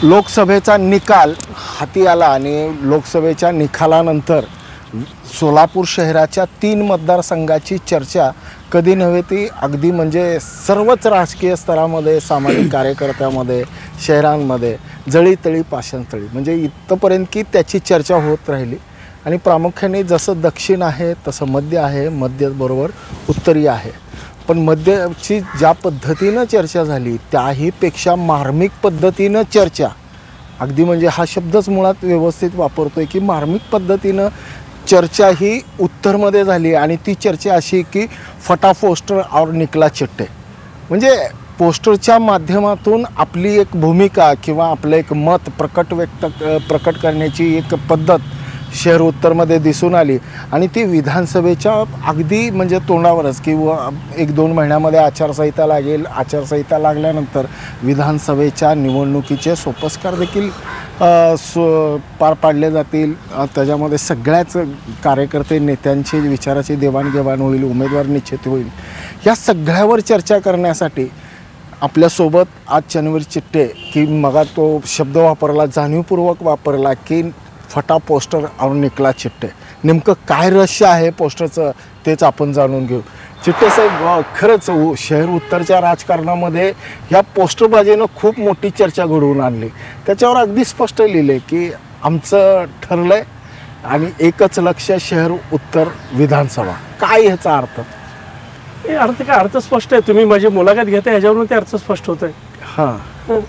लोकसभेचा निकाल हाती आला आणि लोकसभेच्या निकालानंतर सोलापूर शहराच्या 3 मतदारसंघाची चर्चा कधी नव्हे ती अगदी म्हणजे सर्वच राजकीय स्तरामध्ये, सामाजिक कार्यकर्त्यामध्ये, शहरांमध्ये जळीतळी पाषाणतळी म्हणजे इथपर्यंत की त्याची चर्चा होत राहिली. आणि प्रामुख्याने जसं दक्षिण आहे तसं मध्य आहे, मध्यबरोबर उत्तरी आहे. पण मध्यची ज्या पद्धतीनं चर्चा झाली त्याहीपेक्षा मार्मिक पद्धतीनं चर्चा, अगदी म्हणजे हा शब्दच मुळात व्यवस्थित वापरतोय की मार्मिक पद्धतीनं चर्चा ही उत्तरमध्ये झाली. आणि ती चर्चा अशी की फटा पोस्टर और निकला चिट्टे, म्हणजे पोस्टरच्या माध्यमातून आपली एक भूमिका किंवा आपलं एक मत प्रकट करण्याची एक पद्धत शहर उत्तरमध्ये दिसून आली. आणि ती विधानसभेच्या अगदी म्हणजे तोंडावरच की 1-2 महिन्यामध्ये आचारसंहिता लागेल, आचारसंहिता लागल्यानंतर विधानसभेच्या निवडणुकीचे सोपस्कार देखील पार पाडले जातील. त्याच्यामध्ये सगळ्याच कार्यकर्ते नेत्यांची विचाराची देवाणघेवाण होईल, उमेदवार निश्चित होईल. या सगळ्यावर चर्चा करण्यासाठी आपल्यासोबत आज चन्वीर चिट्टे की मगा तो शब्द वापरला, जाणीवपूर्वक वापरला की फटा पोस्टर और निकला चिट्टे, नेमकं काय रहस्य आहे पोस्टरचं तेच आपण जाणून घेऊ. चिट्टे साहेब, खरंच शहर उत्तरच्या राजकारणामध्ये ह्या पोस्टरबाजीनं खूप मोठी चर्चा घडवून आणली. त्याच्यावर अगदी स्पष्ट लिहिले की आमचं ठरलंय आणि एकच लक्ष शहर उत्तर विधानसभा. काय ह्याचा अर्थ? अर्थ काय, अर्थ स्पष्ट आहे. तुम्ही माझी मुलाखत घेता ह्याच्यावरून ते अर्थ स्पष्ट होत आहे. हां,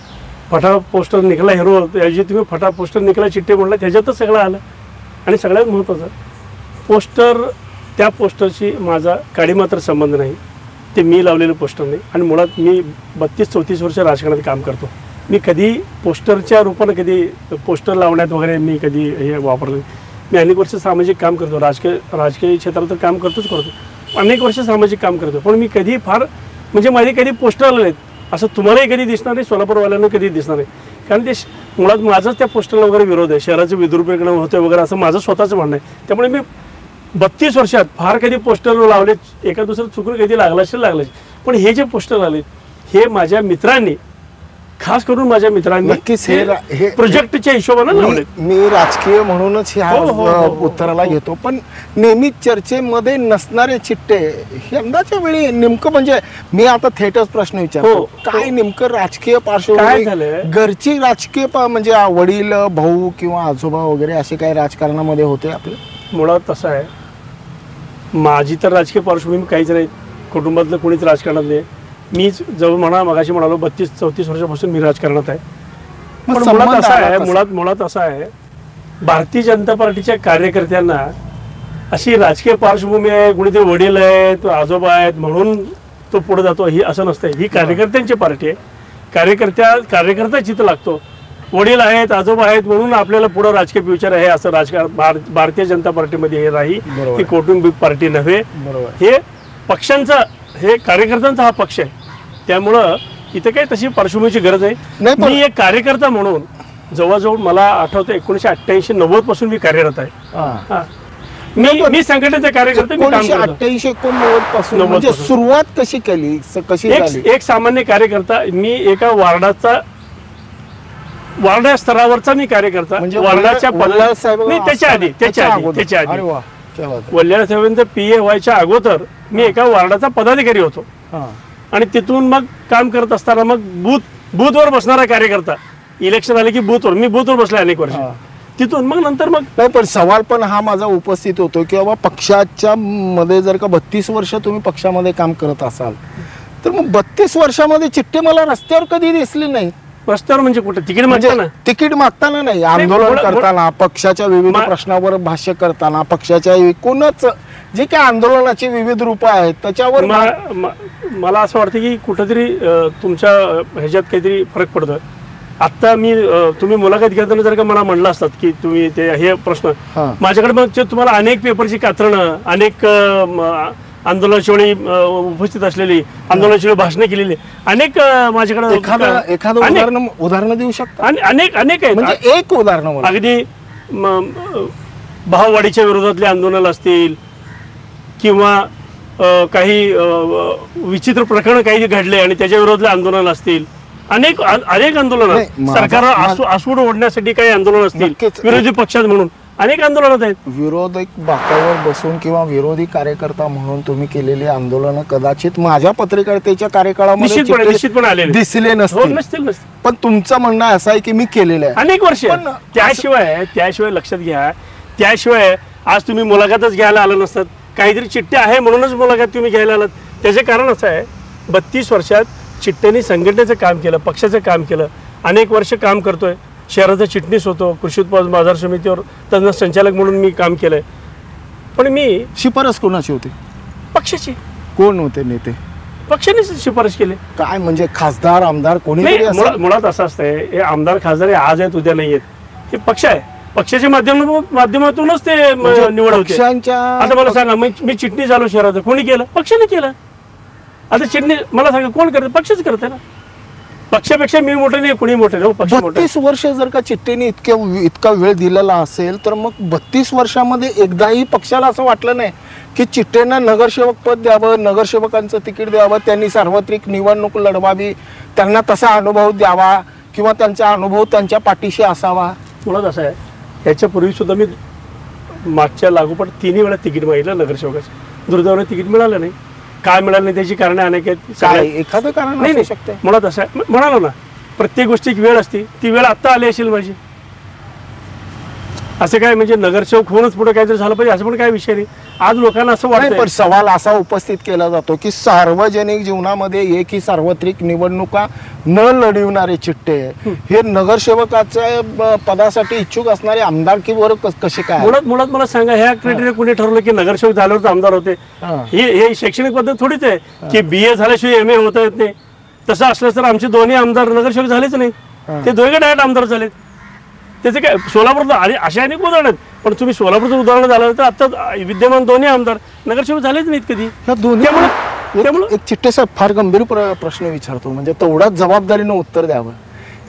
फटा पोस्टर निघाला हिरो, याची तुम्ही फटा पोस्टर निघाला चिट्टे म्हणला, त्याच्यातच सगळं आलं. आणि सगळ्यात महत्त्वाचं, पोस्टर, त्या पोस्टरशी माझा काडी मात्र संबंध नाही. ते मी लावलेलं पोस्टर नाही. आणि मुळात मी 32-34 वर्ष राजकारणात काम करतो. मी कधी पोस्टरच्या रूपानं कधी पोस्टर लावण्यात वगैरे मी कधी हे वापरलं. मी अनेक वर्ष सामाजिक काम करतो, राजकीय क्षेत्रात तर काम करतो, अनेक वर्ष सामाजिक काम करतो. पण मी कधी फार म्हणजे माझे कधी पोस्टर आले नाहीत असं तुम्हालाही कधी दिसणार नाही, सोलापूरवाल्यांना कधी दिसणार नाही. कारण ते मुळात माझंच त्या पोस्टरला वगैरे विरोध आहे. शहराचं विद्रुपीकरण होतं वगैरे असं माझं स्वतःचं म्हणणं आहे. त्यामुळे मी 32 वर्षात फार कधी पोस्टर लावले, एका दुसरं चुकून कधी लागलं. पण हे जे पोस्टर आले हे माझ्या मित्रांनी, खास करून माझ्या मित्रांनी नक्कीच हे प्रोजेक्टच्या हिशोबाने लावले. मी राजकीय म्हणूनच ह्या उत्तराला घेतो. पण नेहमी चर्चेमध्ये नसणारे चिट्टे यंदाच्या वेळी नेमकं म्हणजे मी आता थेटच प्रश्न विचारतो, काय नेमकं राजकीय पार्श्वभूमी झालं? घरची राजकीय म्हणजे वडील, भाऊ किंवा आजोबा वगैरे असे काही राजकारणामध्ये होते आपले? मुळात तसं आहे, माझी तर राजकीय पार्श्वभूमी काहीच नाही, कुटुंबातलं कोणीच राजकारणात नाही. मीच जवळ मगाशी म्हणालो 32-34 वर्षापासून मी राजकारणात आहे. पण मुळात असं आहे, भारतीय जनता पार्टीच्या कार्यकर्त्यांना अशी राजकीय पार्श्वभूमी आहे, कुणीतरी वडील आहेत, आजोबा आहेत म्हणून तो पुढे जातो, ही असं नसतं. ही कार्यकर्त्यांची पार्टी आहे. कार्यकर्ता जिथं लागतो, वडील आहेत, आजोबा आहेत म्हणून आपल्याला पुढे राजकीय फ्युचर आहे असं राजकारण भारतीय जनता पार्टीमध्ये हे नाही. ही कौटुंबिक पार्टी नव्हे, हे पक्षांचा, हे कार्यकर्त्यांचा हा पक्ष आहे. त्यामुळं इथे काही तशी पार्श्वभूमीची गरज आहे. मी एक कार्यकर्ता म्हणून जवळजवळ मला आठवतं 1988-90 पासून मी कार्यरत आहे. मी संघटनेचा कार्यकर्ता. 1988-89 पासून म्हणजे सुरुवात कशी केली, कशी झाली? एक सामान्य कार्यकर्ता. मी एका वार्ड स्तरावरचा मी कार्यकर्ता. म्हणजे वार्डाच्या त्याच्या आधी वल्ल्याळ साहेबांचं PA व्हायच्या अगोदर मी एका वार्डाचा पदाधिकारी होतो. आणि तिथून मग काम करत असताना मग बूथवर बसणारा कार्यकर्ता, इलेक्शन आले की मी बूथवर बसले अनेक वर्ष. तिथून मग नंतर नाही, पण सवाल पण हा माझा उपस्थित होतो की बाबा पक्षाच्या मध्ये जर का 32 वर्ष तुम्ही पक्षामध्ये काम करत असाल तर मग 32 वर्षामध्ये चिट्टे मला रस्त्यावर कधी दिसले नाही. रस्त्यावर म्हणजे कुठे तिकीट मागताना नाही, आंदोलन करताना, पक्षाच्या विविध प्रश्नावर भाष्य करताना, पक्षाच्या एकूणच जे काही आंदोलनाची विविध रूप आहेत त्याच्यावर मला असं वाटतं की कुठेतरी तुमच्या ह्याच्यात काहीतरी फरक पडतोय. आता तुम्ही मुलाखत घेताना जर का मला म्हणलं असतात की तुम्ही ते हे प्रश्न माझ्याकडे, मग तुम्हाला अनेक पेपरची कात्रणं, अनेक आंदोलनाच्या वेळी उपस्थित असलेली, आंदोलनाच्या वेळी भाषणं केलेली अनेक माझ्याकडे एखादं उदाहरण देऊ शकता? अनेक आहेत. म्हणजे एक उदाहरण अगदी भाववाढीच्या विरोधातले आंदोलन असतील किंवा काही विचित्र प्रकरण काही घडले आणि त्याच्या विरोधातले आंदोलन असतील, अनेक आंदोलन नाही, सरकारवर आसूड ओढण्यासाठी काही आंदोलन असतील नक्कीच. विरोधी पक्षात म्हणून अनेक आंदोलनात आहेत. विरोधक बाकावर बसून किंवा विरोधी कार्यकर्ता म्हणून तुम्ही केलेली आंदोलनं कदाचित माझ्या पत्रकारितेच्या कार्यकाळामध्ये निश्चितपणे आलेले दिसले हो, नसतील. नसतील. पण तुमचं म्हणणं असं आहे की मी केलेलं आहे अनेक वर्ष पण त्याशिवाय लक्षात घ्या, त्याशिवाय आज तुम्ही मुलाखतच घ्यायला आला नसतात. काहीतरी चिठ्ठ्या आहे म्हणूनच मुलाखत तुम्ही घ्यायला आलात. त्याचे कारण असं आहे, 32 वर्षात चिठ्ठ्यांनी संघटनेचं काम केलं, पक्षाचं काम केलं, अनेक वर्ष काम करतोय. शहराचा चिटणीस होतो, कृषी उत्पादन बाजार समितीवर तज्ञ संचालक म्हणून मी काम केलंय. पण मी शिफारस कोणाची होती? पक्षाची. कोण होते नेते? पक्षानेच शिफारस केली. काय म्हणजे खासदार आमदार कोणी? मुळात असं असतंय, हे आमदार खासदार हे आज आहेत उद्या नाही आहेत. हे पक्ष आहे, पक्षाच्या माध्यमातूनच ते निवड होते. आता मला सांगा, मी चिटणीस आलो शहरात, कोणी केलं? पक्षाने केलं. आता चिटणी मला सांगा कोण करतं? पक्षच करते ना. पक्षापेक्षा मी मोठे नाही, कुणी मोठे नाही, पक्ष मोठे. 32 वर्ष जर का चिठ्ठीने इतका वेळ दिलेला असेल तर मग 32 वर्षामध्ये एकदाही पक्षाला असं वाटलं नाही की चिठ्ठींना नगरसेवक पद द्यावं, नगरसेवकांचं तिकीट द्यावं, त्यांनी सार्वत्रिक निवडणूक लढवावी, त्यांना तसा अनुभव द्यावा किंवा त्यांचा अनुभव त्यांच्या पाठीशी असावा? मुळात असं आहे, याच्यापूर्वी सुद्धा मी मागच्या लागोपाठ 3 वेळा तिकीट मागितलं नगरसेवकाचं. दुर्दैवाने तिकीट मिळालं नाही. काय मिळालं नाही त्याची कारण अनेक आहेत. एखादं कारण नाही असू शकते. मुळात असं आहे, म्हणालो ना, प्रत्येक गोष्टीची वेळ असते. ती वेळ आत्ता आली असेल माझी. असं काय म्हणजे नगरसेवक होऊनच पुढे काहीतरी झालं पाहिजे असं पण काय विषय नाही. आज लोकांना असं वाटतं. पण सवाल असा उपस्थित केला जातो की सार्वजनिक जीवनामध्ये एकही सार्वत्रिक निवडणुका न लढविणारे चिठ्ठे हे नगरसेवकाच्या पदासाठी इच्छुक असणारे आमदारकीवर कसे काय? मुळात मला सांगा, ह्या क्रायटेरिया कुणी ठरवलं की नगरसेवक झाल्यावर आमदार होते? हे शैक्षणिक पद्धत थोडीच आहे की BA झाल्याशिवाय MA होता येत नाही. तसं असलं तर आमचे दोन्ही आमदार नगरसेवक झालेच नाही, ते दोघे डायरेक्ट आमदार झालेत. त्याचे काय सोलापूरला आणि अशा अनेक उदाहरण आहेत. पण तुम्ही सोलापूरचं उदाहरण झालं तर आता विद्यमान दोन्ही आमदार नगरसेवक झालेच नाहीत कधी. त्यामुळे एक चिठ्ठे साहेब फार गंभीर प्रश्न विचारतो, म्हणजे तेवढ्याच जबाबदारीनं उत्तर द्यावं.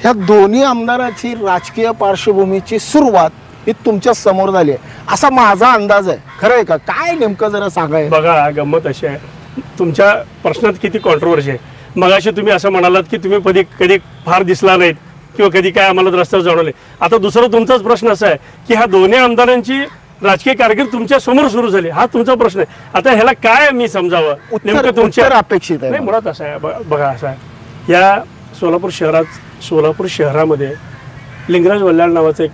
ह्या दोन्ही आमदाराची राजकीय पार्श्वभूमीची सुरुवात ही तुमच्या समोर झाली आहे असा माझा अंदाज आहे. खरं आहे का? काय नेमकं जरा सांगाय. बघा, गंमत अशी आहे, तुमच्या प्रश्नात किती कॉन्ट्रोवर्सी आहे. मगाशी तुम्ही असं म्हणालात की तुम्ही कधी फार दिसला नाहीत किंवा कधी काय आम्हाला रस्त्यावर जाणवले. आता दुसरा तुमचाच प्रश्न असा आहे की ह्या दोन्ही आमदारांची राजकीय कारकीर्द तुमच्या समोर सुरू झाली. हा तुमचा प्रश्न आहे. आता ह्याला काय मी समजावं? नेमकं तुमच्या अपेक्षित आहे. नाही, मुळात असं आहे, बघा असं आहे, या सोलापूर शहरामध्ये लिंगराज वल्लाळ नावाचं एक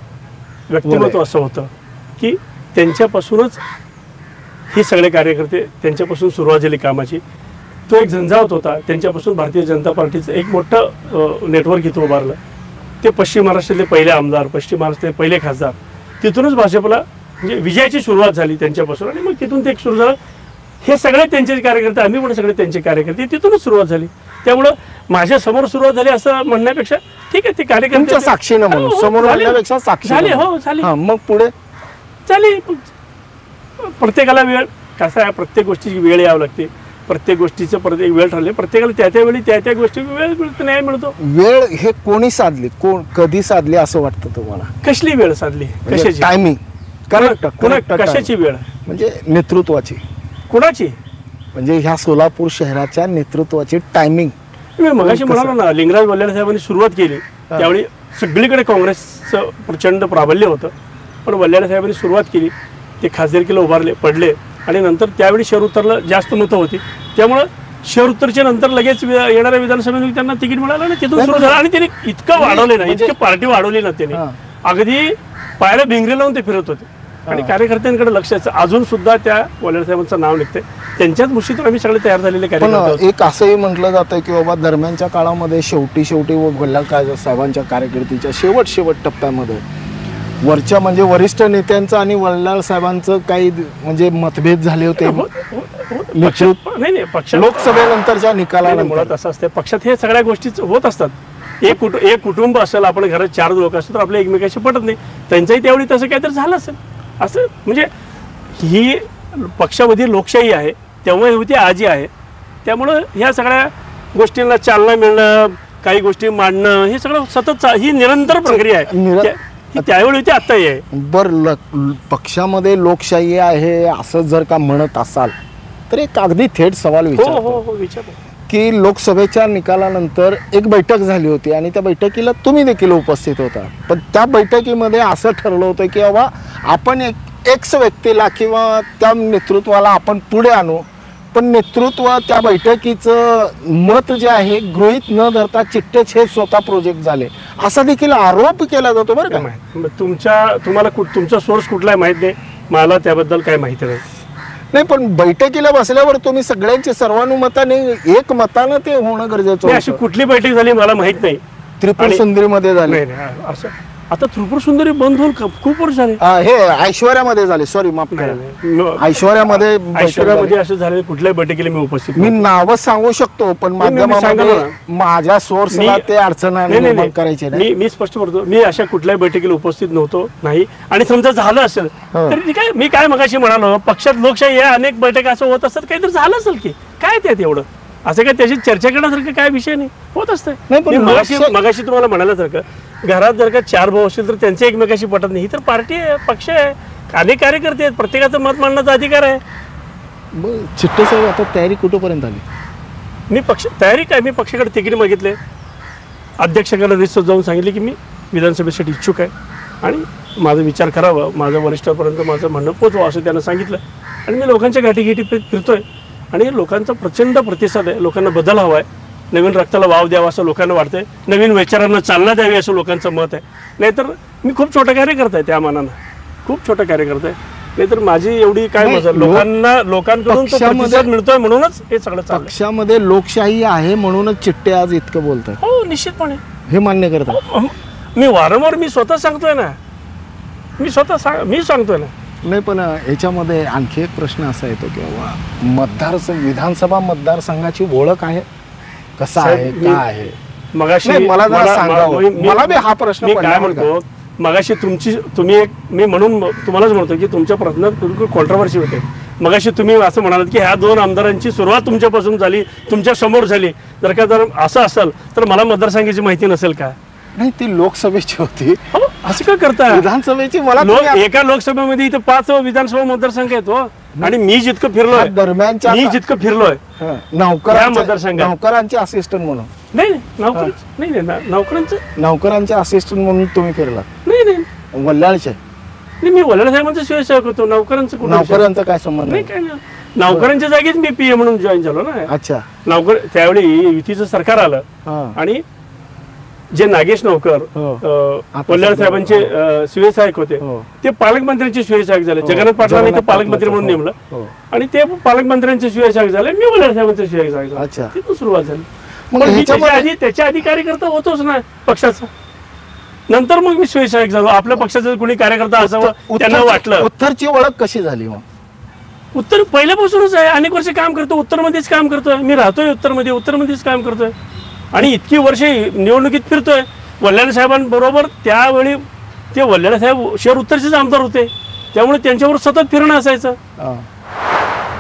व्यक्तिमत्व असं होतं की त्यांच्यापासूनच हे सगळे कार्यकर्ते, त्यांच्यापासून सुरुवात झाली कामाची. तो एक झंझावत होता. त्यांच्यापासून भारतीय जनता पार्टीचं एक मोठं नेटवर्क इथं उभारलं. ते पश्चिम महाराष्ट्रातले पहिले आमदार, पश्चिम महाराष्ट्रातले पहिले खासदार, तिथूनच भाजपला म्हणजे विजयाची सुरुवात झाली त्यांच्यापासून. आणि मग तिथून ते सुरू झालं. हे सगळे त्यांचे कार्यकर्ते, आम्ही पण सगळे त्यांचे कार्यकर्ते, तिथूनच सुरुवात झाली. त्यामुळं माझ्या समोर सुरुवात झाली असं म्हणण्यापेक्षा ठीक आहे, ते कार्यकर्ते साक्षीनं म्हणून समोर म्हणण्यापेक्षा साक्षी झाली. हो झाली. मग पुढे झाली. प्रत्येकाला वेळ कसा आहे, प्रत्येक गोष्टीची वेळ यावं लागते. प्रत्येक गोष्टीचं प्रत्येक वेळ ठरले. प्रत्येकाला त्या वेळी त्या गोष्टी वेळ मिळतो, न्याय मिळतो. वेळ हे कोणी साधली, कधी साधली असं वाटतं तुम्हाला? कसली वेळ साधली? कशाची? टायमिंग. करेक्ट. कशाची वेळ? म्हणजे नेतृत्वाची. कुणाची? म्हणजे ह्या सोलापूर शहराच्या नेतृत्वाची टायमिंग. मी मगाशी म्हणालो ना, लिंगराज वल्लाळ साहेबांनी सुरुवात केली त्यावेळी सगळीकडे काँग्रेसचं प्रचंड प्राबल्य होतं. पण वल्लाळ साहेबांनी सुरुवात केली, ते खासदारकीला उभारले, पडले आणि नंतर त्यावेळी शहर उत्तरला जास्त मतं होती. त्यामुळं शहर उत्तरच्या नंतर लगेच येणाऱ्या विधानसभेमध्ये त्यांना तिकीट मिळालं ना, तिथून सुरू झालं. आणि त्यांनी इतकं वाढवले ना, इतकी पार्टी वाढवली ना त्यांनी, अगदी पायाला भिंगरी लावून ते फिरत होते. आणि कार्यकर्त्यांकडे लक्ष द्यायचं. अजून सुद्धा त्या वल्लाळ साहेबांचं नाव निघते. त्यांच्याच मुशीतून आम्ही सगळे तयार झालेले कार्यकर्ते. एक असंही म्हटलं जातं की बाबा दरम्यानच्या काळामध्ये शेवटी वल्लाळ साहेबांच्या कारकिर्दीच्या शेवट टप्प्यामध्ये वरच्या म्हणजे वरिष्ठ नेत्यांचं आणि वल्लाळ साहेबांचं काही म्हणजे मतभेद झाले होते. नाही पक्ष लोकसभेनंतरच्या निकालानंतर मुळात असं असते, पक्षात हे सगळ्या गोष्टी होत असतात. एक कुटुंब असेल, आपण घरात 4 लोक असतो तर आपल्या एकमेकाशी पटत नाही. त्यांच्याही त्यावेळी तसं काहीतरी झालं असेल. असं म्हणजे ही पक्षामध्ये लोकशाही आहे, तेव्हा होती, आजही आहे. त्यामुळं ह्या सगळ्या गोष्टींना चालना मिळणं, काही गोष्टी मांडणं, हे सगळं सतत ही निरंतर प्रक्रिया आहे. ही त्यावेळी होती, आत्ताही आहे. बरं, पक्षामध्ये लोकशाही आहे असं जर का म्हणत असाल तर एक अगदी थेट सवाल विचारतो. विचार की लोकसभेच्या निकालानंतर एक बैठक झाली होती आणि त्या बैठकीला तुम्ही देखील उपस्थित होता, पण त्या बैठकीमध्ये असं ठरलं होतं की बाबा आपण एक्स व्यक्तीला किंवा त्या नेतृत्वाला आपण पुढे आणू, पण नेतृत्व त्या बैठकीचं मत जे आहे गृहीत न धरता चिट्टेच हे स्वतः प्रोजेक्ट झाले, असा देखील आरोप केला जातो बरं का. तुम्हाला तुमचा सोर्स कुठला आहे माहित नाही, मला त्याबद्दल काय माहिती नाही, पण बैठकीला बसल्यावर तुम्ही सगळ्यांचे सर्वानुमताने एक मतानं ते होणं गरजेचं नाही. अशी कुठली बैठक झाली मला माहित नाही. त्रिपुर सुंदरीमध्ये झाले, असं आता त्रिपुर सुंदरी बंद होऊन खूप वर्ष झाले. हे ऐश्वर्यामध्ये झाले, सॉरी माफ करा, ऐश्वर्यामध्ये असं झाले. कुठल्याही बैठकीला मी उपस्थित मी नाव सांगू शकतो, पण माध्यमामध्ये माझ्या सोर्सला ते अडचण करायचे नाही. मी स्पष्ट करतो, मी अशा कुठल्याही बैठकीला उपस्थित नव्हतो नाही. आणि समजा झालं असेल तरी काय, मी काय मगाशी म्हणालो, पक्षात लोकशाही आहे, अनेक बैठका असं होत असतात, काहीतरी झालं असेल की काय त्यात एवढं, असं काय त्याची चर्चा करण्यासारखं काय विषय नाही, होत असतं. मगाशी तुम्हाला म्हणाल्यासारखं घरात जर का 4 भाऊ असतील तर त्यांचे एकमेकाशी पटत नाही, ही तर पार्टी आहे, पक्ष आहे, अनेक कार्यकर्ते आहेत, प्रत्येकाचं मत मांडण्याचा अधिकार आहे. चिट्टे साहेब आता तयारी कुठपर्यंत आली? मी तयारी काय, मी पक्षाकडे तिकीट मागितले, अध्यक्षाकडे रिसर्च जाऊन सांगितले की मी विधानसभेसाठी इच्छुक आहे आणि माझा विचार करावा, माझ्या वरिष्ठांपर्यंत माझं म्हणणं पोचवा असं त्यांना सांगितलं. आणि मी लोकांच्या गाठीगाठी फिरतोय आणि लोकांचा प्रचंड प्रतिसाद आहे. लोकांना बदल हवा आहे, नवीन रक्ताला वाव द्यावा असं लोकांना वाटतंय, नवीन विचारांना चालना द्यावी असं लोकांचं मत आहे. नाहीतर मी खूप छोटा कार्यकर्ता आहे, त्या मानानं खूप छोटा कार्यकर्ता आहे, नाहीतर माझी एवढी काय मजा, लोकांकडून तो प्रतिसाद मिळतोय म्हणूनच हे सगळं चाललंय. पक्षामध्ये लोकशाही आहे म्हणूनच चिट्टे आज इतकं बोलतात. हो, निश्चितपणे हे मान्य करतात. मी वारंवार मी स्वतः सांगतोय ना, मी सांगतोय ना. नाही, पण याच्यामध्ये आणखी एक प्रश्न असा येतो की विधानसभा मतदारसंघाची ओळख आहे, कसा आहे, काय आहे? मगाशी मला बी हा प्रश्न काय म्हणतो, मगाशी मी म्हणून तुम्हालाच म्हणतो की तुमच्या प्रश्नात बिलकुल कॉन्ट्रोवर्सी होते. मगाशी तुम्ही असं म्हणालात की ह्या 2 आमदारांची सुरुवात तुमच्यापासून झाली, तुमच्या समोर झाली. जर असं असेल तर मला मतदारसंघाची माहिती नसेल का? नाही, ती लोकसभेची होती. असं का करता? विधानसभेची मला एका लोकसभेमध्ये इथे 5 विधानसभा मतदारसंघ आहेत हो. आणि मी जितकं फिरलोय दरम्यानच्या नौकरांचे असिस्टंट म्हणून, नौकरांचे असिस्टंट म्हणून तुम्ही फिरला? नाही, वल्लाळचे नाही, मी वल्लाळ साहेबांचा स्वयंसेवक होतो. नौकरांचा काय संबंध? नाही, काय नाही. नौकरांच्या जागीच मी पीए म्हणून जॉईन झालो ना. अच्छा. त्यावेळी युतीचं सरकार आलं आणि जे नागेश नौकर वल्लाळ साहेबांचे शिवे सहाय्यक होते ते पालकमंत्र्यांचे शिवे सहाय्यक झाले. जगन्नाथ पाटलांनी ते पालकमंत्री म्हणून नेमलं आणि ते पालकमंत्र्यांचे शिवे सहाय्यक झाले, मी वल्लाळ साहेबांचे शिवे सहाय्यक झाले. तिथून सुरुवात झाली. त्याच्या आधी कार्यकर्ता होतोच ना पक्षाचा, नंतर मग मी शिवे सहाय्यक झालो. आपल्या पक्षाचा कोणी कार्यकर्ता असावं त्यांना वाटलं. उत्तरची ओळख कशी झाली मग? उत्तर पहिल्यापासूनच आहे, अनेक वर्ष काम करतो, उत्तरमध्येच काम करतोय मी, राहतोय उत्तरमध्येच काम करतोय आणि इतकी वर्षे निवडणुकीत फिरतोय. वल्लाळ साहेबांबरोबर त्यावेळी ते वल्लाळ साहेब शहर उत्तरचेच आमदार होते, त्यामुळे त्यांच्यावर सतत फिरणं असायचं.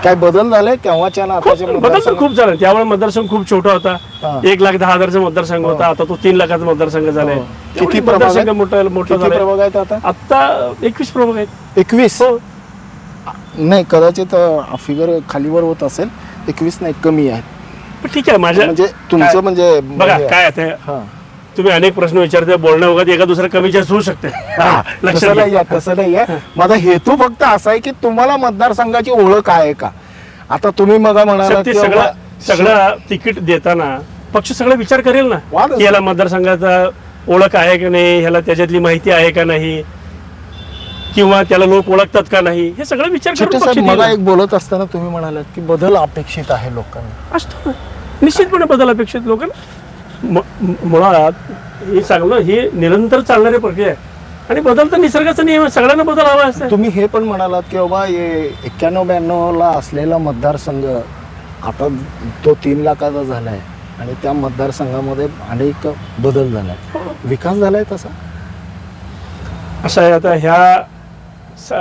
काय बदल झाले तेव्हाच्या? बदल तर खूप झाला. त्यावेळी मतदारसंघ खूप छोटा होता, 1,10,000चा मतदारसंघ होता, आता तो 3 लाखाचा मतदारसंघ झालाय. किती मतदारसंघ मोठा प्रभाग आहेत आता 21 प्रभाग आहेत. 21? नाही, कदाचित फिगर खालीवर होत असेल. 21 नाही, कमी आहे. ठीक आहे. माझ्या म्हणजे तुमचं म्हणजे बघा काय आहे, तुम्ही अनेक प्रश्न विचारते, बोलण्या वगैरे एका दुसरा कमी जास्त होऊ शकते. तसं नाही आहे. माझा हेतू फक्त असा आहे की तुम्हाला मतदारसंघाची ओळख आहे का? आता तुम्ही मग म्हणाला सगळं तिकीट देताना पक्ष सगळं विचार करेल ना, याला मतदारसंघाचा ओळख आहे का नाही, ह्याला त्याच्यातली माहिती आहे का नाही, किंवा त्याला लोक ओळखतात का नाही, हे सगळं विचार करून. मला एक बोलत असताना तुम्ही म्हणालात की बदल अपेक्षित आहे लोकांना. असतो ना, निश्चितपणे बदल अपेक्षित लोकांना. मुळात हे चांगलं, हे निरंतर चालणारी प्रक्रिया आहे आणि बदल तर निसर्गाचा नियम आहे, सगळ्यांना बदल हवा असतो. तुम्ही हे पण म्हणालात की बाबा 91-92 असलेला मतदारसंघ आता तो 3 लाखाचा झालाय आणि त्या मतदारसंघामध्ये अनेक बदल झालाय, विकास झालाय तसा. असं आहे, आता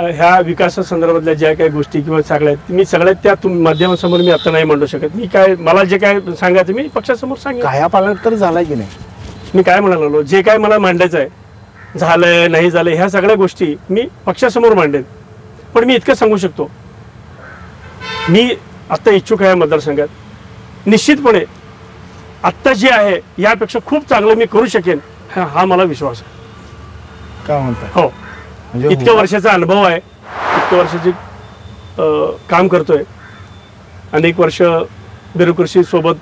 ह्या विकासासंदर्भातल्या ज्या काही गोष्टी किंवा सगळ्यात त्या माध्यमासमोर मी आता नाही मांडू शकत. मी काय, मला जे काय सांगायचं मी पक्षासमोर सांगेन. काय पालट तर झालाय की नाही? मी काय म्हणालो, जे काय मला मांडायचं आहे, झालंय नाही झालंय, ह्या सगळ्या गोष्टी मी पक्षासमोर मांडेन. पण मी इतकं सांगू शकतो, मी आता इच्छुक आहे मतदारसंघात. निश्चितपणे आत्ता जे आहे यापेक्षा खूप चांगलं मी करू शकेन हा मला विश्वास आहे. काय म्हणतात? हो, म्हणजे इतक्या वर्षाचा अनुभव आहे, इतक्या वर्षाचे काम करतोय, अनेक वर्ष ब्युरोक्रेसी सोबत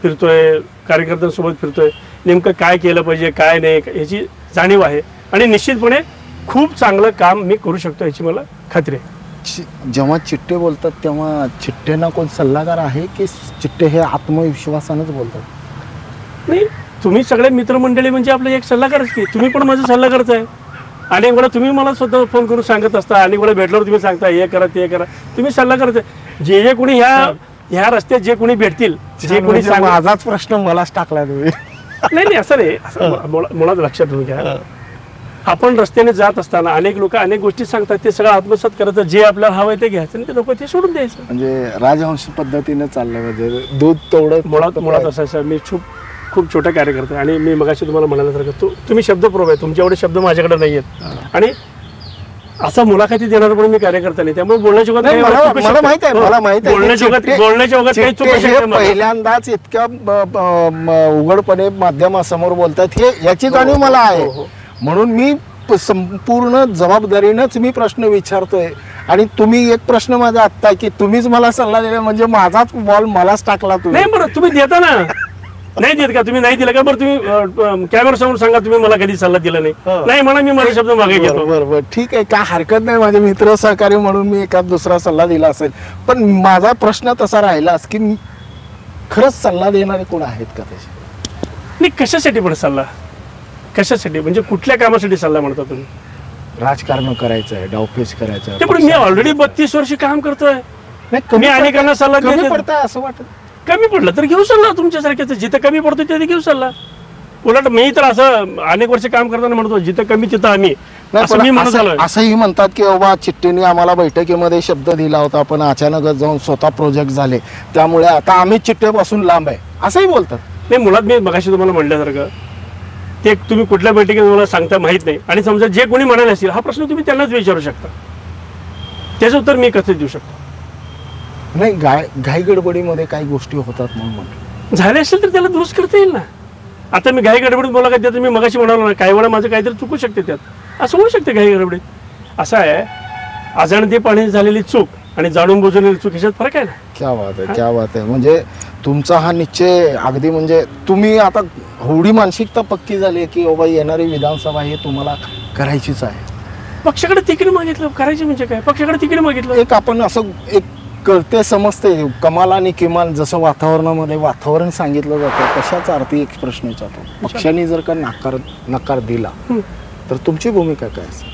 फिरतोय, कार्यकर्त्यांसोबत फिरतोय, नेमकं काय केलं पाहिजे काय नाही याची जाणीव आहे आणि निश्चितपणे खूप चांगलं काम मी करू शकतो याची मला खात्री आहे. जेव्हा चिट्टे बोलतात तेव्हा चिट्टेना कोण सल्लागार आहे की चिट्टे हे आत्मविश्वासानंच बोलतात? नाही, तुम्ही सगळे मित्रमंडळी म्हणजे आपले एक सल्लागारच की, तुम्ही पण माझा सल्लागारच आहे. अनेक वेळा तुम्ही मला स्वतः फोन करून सांगत असता, अनेक वेळा भेटल्यावर तुम्ही सांगता हे करा ते करा, तुम्ही सल्लागारच आहे. जे कोणी ह्या रस्त्यात जे कोणी भेटतील, जे कोणी माझाच प्रश्न मलाच टाकला तुम्ही. नाही असं नाही, असं मुळात लक्षात ठेवून घ्या. आपण रस्त्याने जात असताना अनेक लोक अनेक गोष्टी सांगतात, ते सगळं आत्मसात करायचं, जे आपल्याला हवं आहे ते घ्यायचं आणि ते लोक ते सोडून द्यायचं. म्हणजे राजवंशी पद्धतीने चाललं म्हणजे दूध तेवढं मुळात असं आहे. मी खूप छोटा कार्यकर्ता आहे आणि मी मगाशी तुम्हाला म्हणाल्यासारखं तुम्ही शब्दप्रभ आहे, तुमचे एवढे शब्द माझ्याकडे नाही आहेत आणि असा मुलाखती देणारा पण मी कार्यकर्ता नाही, त्यामुळे बोलण्याच्या मला माहित आहे बोलण्याच्या वगैरे काही चुकू शकते. पहिल्यांदाच इतक्या उघडपणे माध्यमासमोर बोलतात हे याची जाणीव मला आहे, म्हणून मी संपूर्ण जबाबदारीनंच मी प्रश्न विचारतोय. आणि तुम्ही एक प्रश्न माझा आत्ता की तुम्हीच मला सल्ला दिला म्हणजे माझाच बॉल मलाच टाकला तुम्ही. नाही बरं, तुम्ही देता ना, नाही देत का? तुम्ही नाही दिला का? बरं तुम्ही कॅमेरा समोर सांगा तुम्ही मला कधी सल्ला दिला नाही म्हणा, मी माझे शब्द मागे घेतो. बरोबर, ठीक आहे, काय हरकत नाही. माझे मित्र सहकारी म्हणून मी एखाद दुसरा सल्ला दिला असेल, पण माझा प्रश्न तसा राहिलाच की खरंच सल्ला देणारे कोण आहेत का त्याचे? नाही, कशासाठी पण सल्ला? कशासाठी म्हणजे कुठल्या कामासाठी सल्ला म्हणता तुम्ही? राजकारण करायचं आहे, डावपेच करायचं आहे. ते पण मी ऑलरेडी 32 वर्ष काम करतोय. मी अनेकांना सल्ला पडतं असं वाटत. कमी पडलं तर घेऊ सल्ला तुमच्यासारख्याच, जिथं कमी पडतो तिथे घेऊ सल्ला. उलट मी तर असं अनेक वर्ष काम करताना म्हणतो जिथं कमी तिथं आम्ही. असंही म्हणतात की बाबा चिट्टीने आम्हाला बैठकीमध्ये शब्द दिला होता, पण अचानकच जाऊन स्वतः प्रोजेक्ट झाले, त्यामुळे आता आम्ही चिट्टेपासून लांब आहे असंही बोलतात. नाही, मुळात मी मगाशी तुम्हाला म्हणल्यासारखं ते तुम्ही कुठल्या बैठकीत मला सांगता माहित नाही, आणि समजा जे कोणी म्हणाले असतील हा प्रश्न तुम्ही त्यांनाच विचारू शकता, त्याचं उत्तर मी कसं देऊ शकतो? नाही, घाई गडबडीमध्ये काही गोष्टी होतात म्हणून म्हटलं. झाले असेल तर त्याला दुरुस्त करता येईल ना. आता मी घाई गडबडीत बोला का त्यात मी मगाशी म्हणालो ना, काही वेळा माझं काहीतरी चुकू शकते, त्यात असं होऊ शकते घाई गडबडीत. असं आहे, अजाणतेपणे झालेली चूक आणि जाणून बुजवलेली चूक ह्याच्यात फरक आहे ना. क्या बात आहे, क्या बात आहे. म्हणजे तुमचा हा निश्चय अगदी म्हणजे तुम्ही आता एवढी मानसिकता पक्की झाली आहे की बाबा येणारी विधानसभा हे तुम्हाला करायचीच आहे. पक्षाकडे तिकीट मागितलं, करायची म्हणजे काय? पक्षाकडे तिकीट मागितलं, एक आपण असं एक करते समजते कमाल आणि किमान जसं वातावरणामध्ये वातावरण सांगितलं जातं तशाच अर्थी एक प्रश्न विचारतो. पक्षाने जर का नकार दिला तर तुमची भूमिका काय असेल?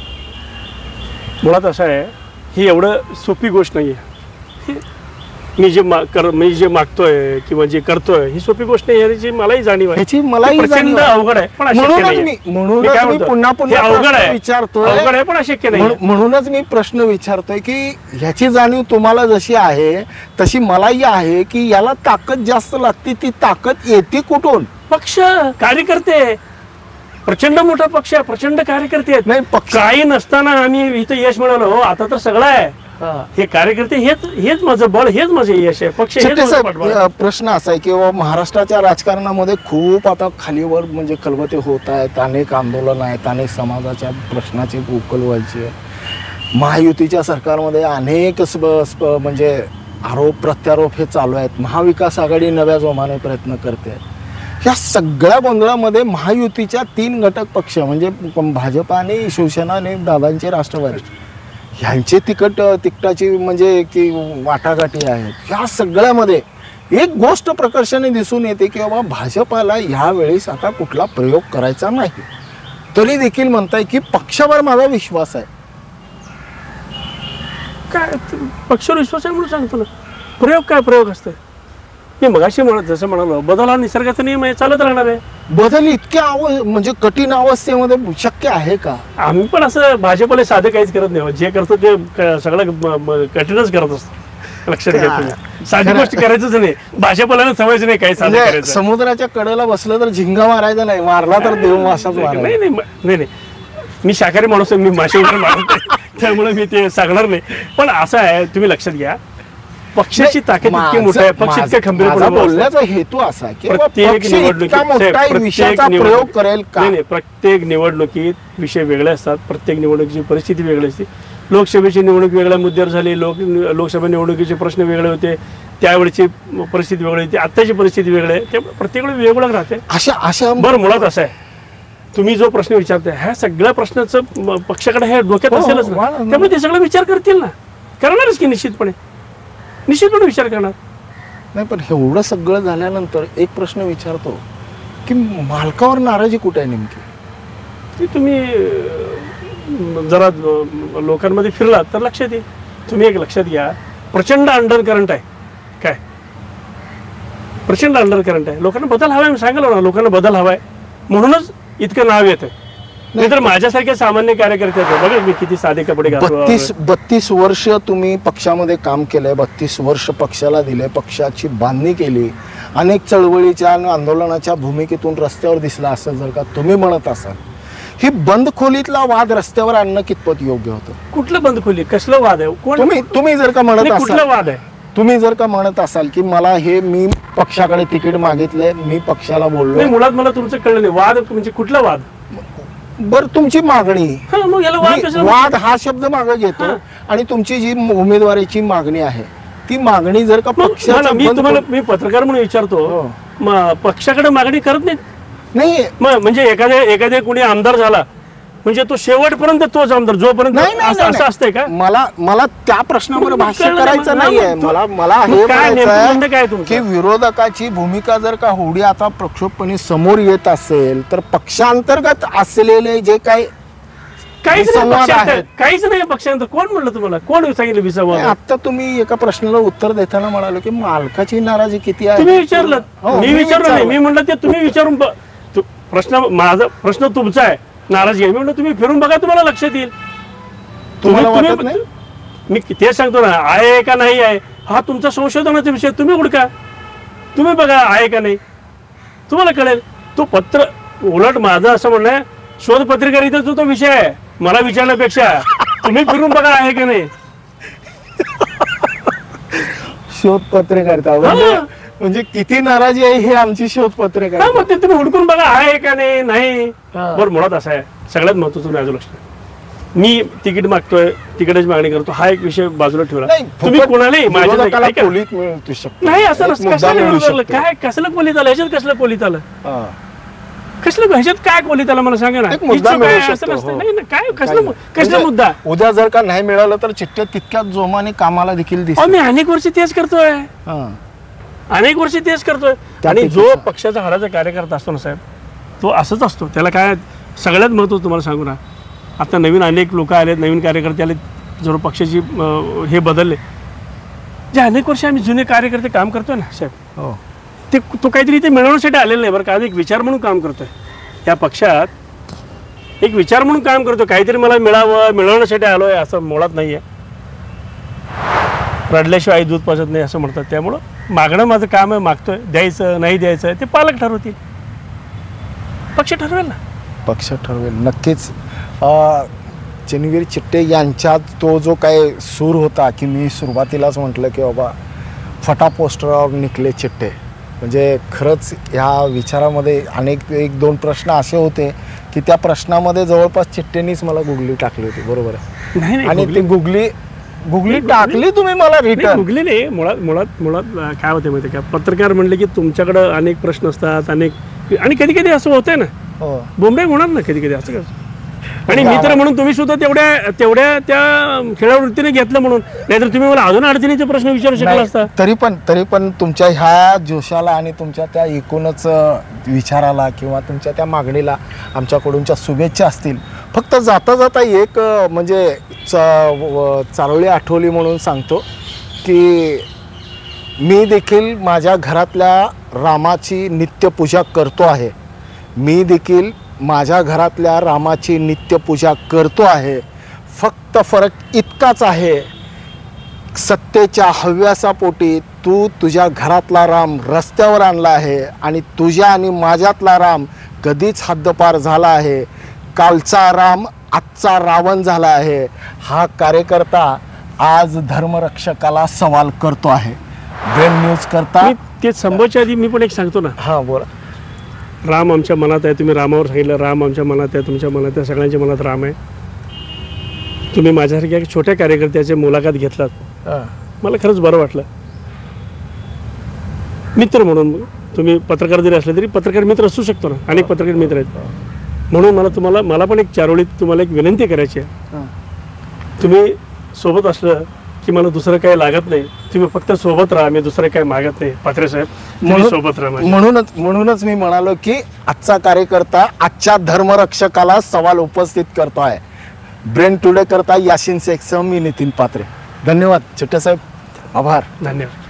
मुळात असं आहे, ही एवढं सोपी गोष्ट नाही आहे. मी जे मागतोय किंवा जे करतोय ही सोपी गोष्ट नाही याची मलाही जाणीव आहे. प्रचंड अवघड आहे, पण अशक्य नाही. म्हणूनच मी प्रश्न विचारतोय की ह्याची जाणीव तुम्हाला जशी आहे तशी मलाही आहे की याला ताकद जास्त लागते. ती ताकद येते कुठून? पक्ष, कार्यकर्ते. प्रचंड मोठा पक्ष आहे, प्रचंड कार्यकर्ते आहेत. नाही, पक्ष काही नसताना आम्ही इथं यश मिळवलं. हो, आता तर सगळं आहे. हे कार्यकर्ते हेच माझं बळ, हेच माझं यश आहे. पक्ष प्रश्न असा आहे की महाराष्ट्राच्या राजकारणामध्ये खूप आता खालीवर म्हणजे खलबते होत आहेत, अनेक आंदोलन आहेत, अनेक समाजाच्या प्रश्नाचे उकल व्हायचे. महायुतीच्या सरकारमध्ये अनेक म्हणजे आरोप प्रत्यारोप हे चालू आहेत. महाविकास आघाडी नव्या जोमाने प्रयत्न करते. या सगळ्या गोंधळामध्ये महायुतीच्या 3 घटक पक्ष म्हणजे भाजप आणि शिवसेना आणि दादांचे राष्ट्रवादी ह्यांचे तिकटाची म्हणजे की वाटाघाटी आहेत. ह्या सगळ्यामध्ये एक गोष्ट प्रकर्षाने दिसून येते की बाबा भाजपाला ह्यावेळेस आता कुठला प्रयोग करायचा नाही, तरी देखील म्हणताय की पक्षावर माझा विश्वास आहे. काय पक्षावर विश्वास आहे म्हणून सांगतो ना. प्रयोग काय प्रयोग असते? मी मगाशी जसं म्हणालो, बदल हा निसर्गाचा नियम आहे, चालत राहणार आहे. बदल इतक्या म्हणजे कठीण अवस्थेमध्ये शक्य आहे का? आम्ही पण असं भाजपला साधं काहीच करत नाही. जे करतो ते सगळं कठीणच करत असतो. लक्षात घ्या तुम्ही, साधी गोष्ट करायचंच नाही. भाजपला सवयच नाही काही साधं करायचं. समुद्राच्या कडेला बसलं तर झिंगा मारायचा नाही, मारला तर देव असाच मारायचा. नाही, मी शाकाहारी माणूस आहे, मी मासे वगैरे मारत नाही, त्यामुळे मी ते सांगणार नाही. पण असं आहे, तुम्ही लक्षात घ्या, पक्षाची ताकद इतकी मोठी आहे, पक्ष इतके खंबीरपणे बोलण्याचा हेतू असा की प्रत्येक पक्ष इतका मोठा विषयाचा प्रयोग करेल का? नाही, प्रत्येक निवडणुकीत विषय वेगळे असतात, प्रत्येक निवडणुकीची परिस्थिती वेगळी असते. लोकसभेची निवडणूक वेगळ्या मुद्द्यावर झाली, लोकसभा निवडणुकीचे प्रश्न वेगळे होते, त्यावेळेची परिस्थिती वेगळी होती, आत्ताची परिस्थिती वेगळी आहे, त्यामुळे प्रत्येक वेळी वेगवेगळं राहते. अशा बरं, मुळात असं आहे, तुम्ही जो प्रश्न विचारताय ह्या सगळ्या प्रश्नाचं पक्षाकडे हे डोक्यात असेलच ना, त्यामुळे ते सगळं विचार करतील ना, करणारच की निश्चितपणे विचार करणार. नाही, पण एवढं सगळं झाल्यानंतर एक प्रश्न विचारतो की मालकावर नाराजी कुठे आहे नेमकी? ती तुम्ही जरा लोकांमध्ये फिरलात तर लक्षात येईल. तुम्ही एक लक्षात घ्या, प्रचंड अंडर करंट आहे. काय प्रचंड अंडर करंट आहे? लोकांना बदल हवाय, मी सांगितलं ना, लोकांना बदल हवाय म्हणूनच इतकं नाव येतं. नाही तर माझ्यासारखे सामान्य कार्यकर्ते बघा, मी किती साधे कपडे घालतो. 32 वर्ष तुम्ही पक्षामध्ये काम केलंय, 32 वर्ष पक्षाला दिले, पक्षाची बांधणी केली, अनेक चळवळीच्या आणि आंदोलनाच्या भूमिकेतून रस्त्यावर दिसला असं जर का तुम्ही म्हणत असाल, ही बंद खोलीतला वाद रस्त्यावर आणणं कितपत योग्य होतं? कुठलं बंद खोली, कसलं वाद आहे? तुम्ही जर का म्हणत कुठला असाल, वाद आहे? तुम्ही जर का म्हणत असाल की मला हे मी पक्षाकडे तिकीट मागितलंय, मी पक्षाला बोललो, मुळात मला तुमचं कळलं नाही. वाद म्हणजे कुठला वाद? बर, तुमची मागणी, मग याला वाद वाद हा शब्द मागे घेतो आणि तुमची जी उमेदवारीची मागणी आहे ती मागणी जर का पक्षाच्या मी पत्रकार म्हणून विचारतो, पक्षाकडे मागणी करत नाही. म्हणजे एखाद्या कुणी आमदार झाला म्हणजे तो शेवटपर्यंत तोच आमदार, जोपर्यंत असं असतंय का? मला त्या प्रश्नावर भाष्य करायचं नाहीये. मला हे म्हणायचं की विरोधकाची भूमिका जर का होडी आता प्रक्षोभपणे समोर येत असेल तर पक्षांतर्गत असलेले जे काही संवाद आहेत, काहीच नाही पक्षांतर. कोण म्हणलं तुम्हाला? कोण सांगितलं विसंवाद? आता तुम्ही एका प्रश्नाला उत्तर देताना म्हणालो की मालकाची नाराजी किती आहे. तुम्ही विचारलं, मी विचारलं नाही. मी म्हणलं ते तुम्ही विचारून माझा प्रश्न तुमचा आहे, नाराजी आहे. मी म्हणलं तुम्ही फिरून बघा, तुम्हाला लक्षात येईल. मी ते सांगतो ना, आहे का नाही आहे हा तुमचा संशोधनाचा विषय. तुम्ही उडका, तुम्ही बघा आहे का नाही, तुम्हाला कळेल. तो पत्र उलट माझं असं म्हणणं आहे, शोध पत्रिकारितेचा तो विषय आहे, मला विचारण्यापेक्षा तुम्ही फिरून बघा आहे का नाही. शोध पत्रकारिता म्हणजे किती नाराजी आहे हे आमची शोध पत्रकार. मग ते तुम्ही हुडकून बघा आहे का नाही. बरं, मुळात असं आहे, सगळ्यात महत्वाचं माझं लक्ष, मी तिकीट मागतोय, तिकीटाची मागणी करतो, हा एक विषय बाजूला ठेवला. तुम्ही कोणालाही नाही असं नसतं. काय कसलं कोलीत आलं ह्याच्यात? कसलं कोलीत आलं? कसलं ह्याच्यात काय कोलीत आलं मला सांगा ना. काय कसला मुद्दा? उद्या जर का नाही मिळालं तर चिठ्ठ्या तितक्याच जोमाने कामाला देखील दिसतात. मी अनेक वर्ष तेच करतोय, अनेक वर्ष तेच करतोय. आणि जो पक्षाचा हाडाचा कार्यकर्ता असतो ना साहेब, तो असंच असतो. त्याला काय सगळ्यात महत्त्वाचं तुम्हाला सांगू ना, आता नवीन अनेक लोक आलेत, नवीन कार्यकर्ते आले, जर पक्षाची हे बदलले, जे अनेक वर्ष आम्ही जुने कार्यकर्ते काम करतोय ना साहेब, ते तो काहीतरी ते मिळवण्यासाठी आलेलं नाही बरं का. एक विचार म्हणून काम करतोय या पक्षात, एक विचार म्हणून काम करतोय. काहीतरी मला मिळवण्यासाठी आलोय असं मुळात नाहीये. रडल्याशिवाय आई दूध पाजत नाही असं म्हणतात. त्यामुळं मागणं माझं काम आहे, मागतोय, द्यायचं नाही द्यायचं ते पालक ठरवतील, पक्ष ठरवेल ना. पक्ष ठरवेल नक्कीच. चन्नीवीर चिट्टे यांच्यात तो जो काही सूर होता की मी सुरुवातीलाच म्हटलं की बाबा फटा पोस्टरवर निघले चिट्टे, म्हणजे खरंच ह्या विचारामध्ये अनेक 1-2 प्रश्न असे होते की त्या प्रश्नामध्ये जवळपास चिट्टेनीच मला गुगली टाकली होती. बरोबर आहे? आणि ती गुगली टाकली तुम्ही मला रिटर्न. गुगली नाही, मुळात काय होते माहिती का, पत्रकार म्हणले की तुमच्याकडं अनेक प्रश्न असतात, अनेक, आणि कधी कधी असं होतंय ना, बोंबे होणार ना कधी कधी असं कसं. आणि मित्र म्हणून तुम्ही सुद्धा तेवढ्या त्या खेळावृत्तीने घेतलं म्हणून, नाहीतर तुम्ही मला अजून अडचणीचे प्रश्न विचारू शकला असता. तरी पण तुमच्या ह्या जोशाला आणि तुमच्या त्या एकूणच विचाराला किंवा तुमच्या त्या मागणीला आमच्याकडूनच्या शुभेच्छा असतील. फक्त जाता जाता एक म्हणजे चारोळी आठवली म्हणून सांगतो की मी देखील माझ्या घरातल्या रामाची नित्यपूजा करतो आहे. मी देखील माझ्या घरातल्या रामाची नित्यपूजा करतो आहे. फक्त फरक इतकाच आहे, सत्तेच्या हव्यासापोटी तू तुझ्या घरातला राम रस्त्यावर आणला आहे आणि तुझ्या आणि माझ्यातला राम कधीच हद्दपार झाला आहे. कालचा राम आजचा रावण झाला आहे. हा कार्यकर्ता आज धर्मरक्षकाला सवाल करतो आहे. ब्रेन न्यूज करता मी ते संभवच्या आधी मी पण एक सांगतो ना, हां बोला. राम आमच्या मनात आहे. तुम्ही रामावर सांगितलं, राम आमच्या मनात आहे, तुमच्या मनात आहे, सगळ्यांच्या मनात राम आहे. तुम्ही माझ्यासारख्या एक छोट्या कार्यकर्त्याची मुलाखत घेतलात, हां. मला खरंच बरं वाटलं. मित्र म्हणून तुम्ही पत्रकार जरी असले तरी पत्रकार मित्र असू शकतो ना, अनेक पत्रकार मित्र आहेत. म्हणून मला पण एक चारोळीत तुम्हाला एक विनंती करायची आहे. हां. तुम्ही सोबत असलं की मला दुसरं काही लागत नाही. तुम्ही फक्त सोबत राहा, मी दुसरं काही मागत नाही. पात्रे साहेब, तुम्ही सोबत राहा माझ्या. म्हणूनच मी म्हणालो की आजचा कार्यकर्ता आजच्या धर्मरक्षकाला सवाल उपस्थित करतो आहे. ब्रेन टुडे करता यासिन शेखसह मी नितीन पात्रे. धन्यवाद चिट्टे साहेब, आभार. धन्यवाद.